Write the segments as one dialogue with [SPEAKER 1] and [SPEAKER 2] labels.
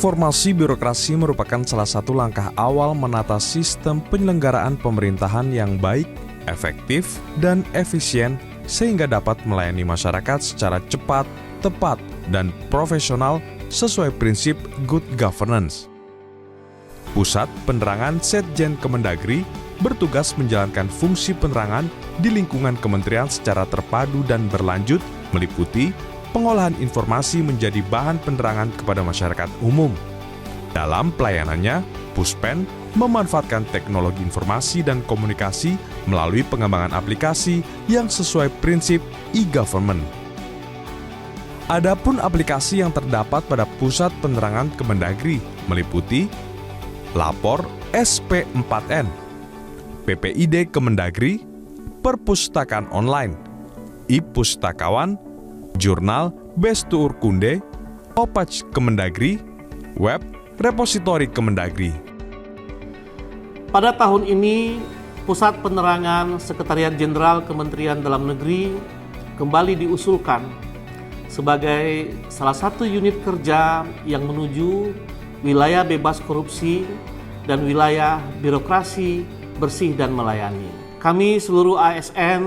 [SPEAKER 1] Reformasi birokrasi merupakan salah satu langkah awal menata sistem penyelenggaraan pemerintahan yang baik, efektif, dan efisien sehingga dapat melayani masyarakat secara cepat, tepat, dan profesional sesuai prinsip good governance. Pusat Penerangan Setjen Kemendagri bertugas menjalankan fungsi penerangan di lingkungan kementerian secara terpadu dan berlanjut, meliputi pengolahan informasi menjadi bahan penerangan kepada masyarakat umum. Dalam pelayanannya, Puspen memanfaatkan teknologi informasi dan komunikasi melalui pengembangan aplikasi yang sesuai prinsip e-government. Adapun aplikasi yang terdapat pada Pusat Penerangan Kemendagri meliputi Lapor SP4N, PPID Kemendagri, Perpustakaan Online, e-Pustakawan, Jurnal Bestuur Kunde, Opach Kemendagri, Web Repositori Kemendagri.
[SPEAKER 2] Pada tahun ini, Pusat Penerangan Sekretariat Jenderal Kementerian Dalam Negeri kembali diusulkan sebagai salah satu unit kerja yang menuju wilayah bebas korupsi dan wilayah birokrasi bersih dan melayani. Kami seluruh ASN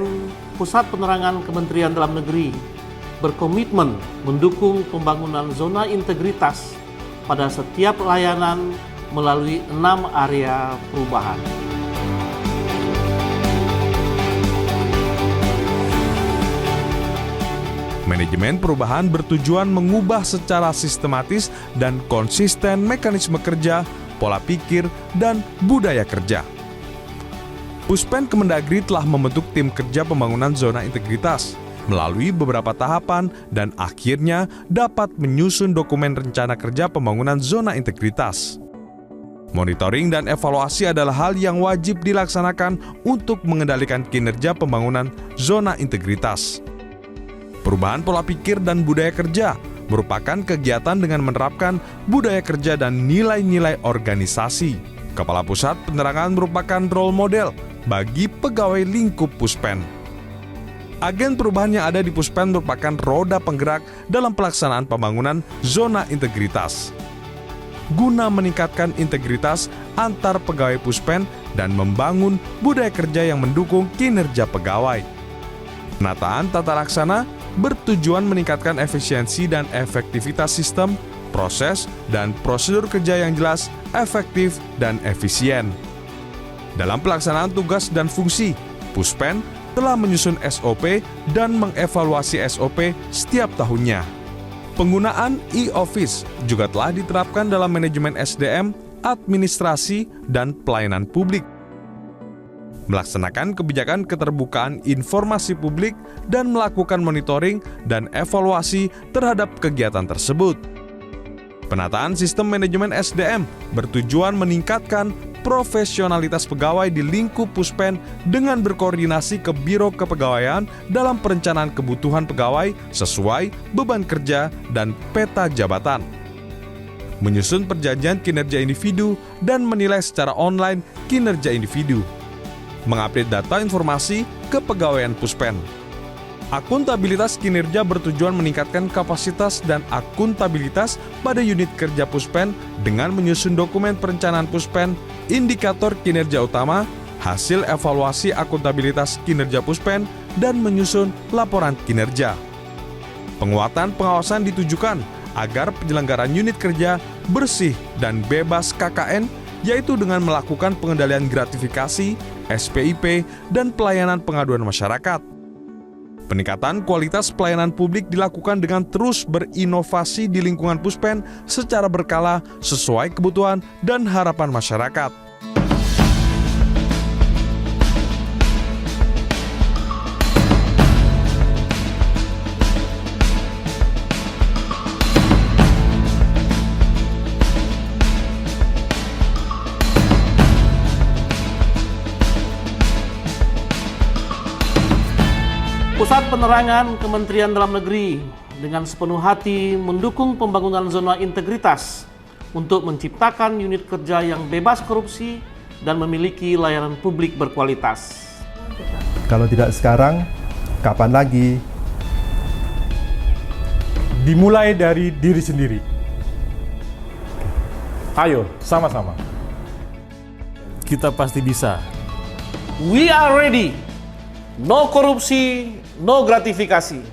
[SPEAKER 2] Pusat Penerangan Kementerian Dalam Negeri berkomitmen mendukung pembangunan zona integritas pada setiap layanan melalui 6 area perubahan.
[SPEAKER 1] Manajemen perubahan bertujuan mengubah secara sistematis dan konsisten mekanisme kerja, pola pikir, dan budaya kerja. Puspen Kemendagri telah membentuk tim kerja pembangunan zona integritas melalui beberapa tahapan dan akhirnya dapat menyusun dokumen rencana kerja pembangunan zona integritas. Monitoring dan evaluasi adalah hal yang wajib dilaksanakan untuk mengendalikan kinerja pembangunan zona integritas. Perubahan pola pikir dan budaya kerja merupakan kegiatan dengan menerapkan budaya kerja dan nilai-nilai organisasi. Kepala Pusat Penerangan merupakan role model bagi pegawai lingkup Puspen. Agen perubahan yang ada di Puspen merupakan roda penggerak dalam pelaksanaan pembangunan zona integritas. Guna meningkatkan integritas antar pegawai Puspen dan membangun budaya kerja yang mendukung kinerja pegawai. Penataan tata laksana bertujuan meningkatkan efisiensi dan efektivitas sistem, proses, dan prosedur kerja yang jelas, efektif, dan efisien. Dalam pelaksanaan tugas dan fungsi, Puspen telah menyusun SOP dan mengevaluasi SOP setiap tahunnya. Penggunaan e-office juga telah diterapkan dalam manajemen SDM, administrasi, dan pelayanan publik. Melaksanakan kebijakan keterbukaan informasi publik dan melakukan monitoring dan evaluasi terhadap kegiatan tersebut. Penataan sistem manajemen SDM bertujuan meningkatkan profesionalitas pegawai di lingkup Puspen dengan berkoordinasi ke Biro Kepegawaian dalam perencanaan kebutuhan pegawai sesuai beban kerja dan peta jabatan. Menyusun perjanjian kinerja individu dan menilai secara online kinerja individu. Mengupdate data informasi kepegawaian Puspen. Akuntabilitas kinerja bertujuan meningkatkan kapasitas dan akuntabilitas pada unit kerja Puspen dengan menyusun dokumen perencanaan Puspen, indikator kinerja utama, hasil evaluasi akuntabilitas kinerja Puspen, dan menyusun laporan kinerja. Penguatan pengawasan ditujukan agar penyelenggaraan unit kerja bersih dan bebas KKN, yaitu dengan melakukan pengendalian gratifikasi, SPIP, dan pelayanan pengaduan masyarakat. Peningkatan kualitas pelayanan publik dilakukan dengan terus berinovasi di lingkungan Puspen secara berkala sesuai kebutuhan dan harapan masyarakat.
[SPEAKER 2] Pusat Penerangan Kementerian Dalam Negeri dengan sepenuh hati mendukung pembangunan zona integritas untuk menciptakan unit kerja yang bebas korupsi dan memiliki layanan publik berkualitas.
[SPEAKER 3] Kalau tidak sekarang, kapan lagi? Dimulai dari diri sendiri.
[SPEAKER 4] Ayo, sama-sama. Kita pasti bisa.
[SPEAKER 2] We are ready. No korupsi, no gratifikasi.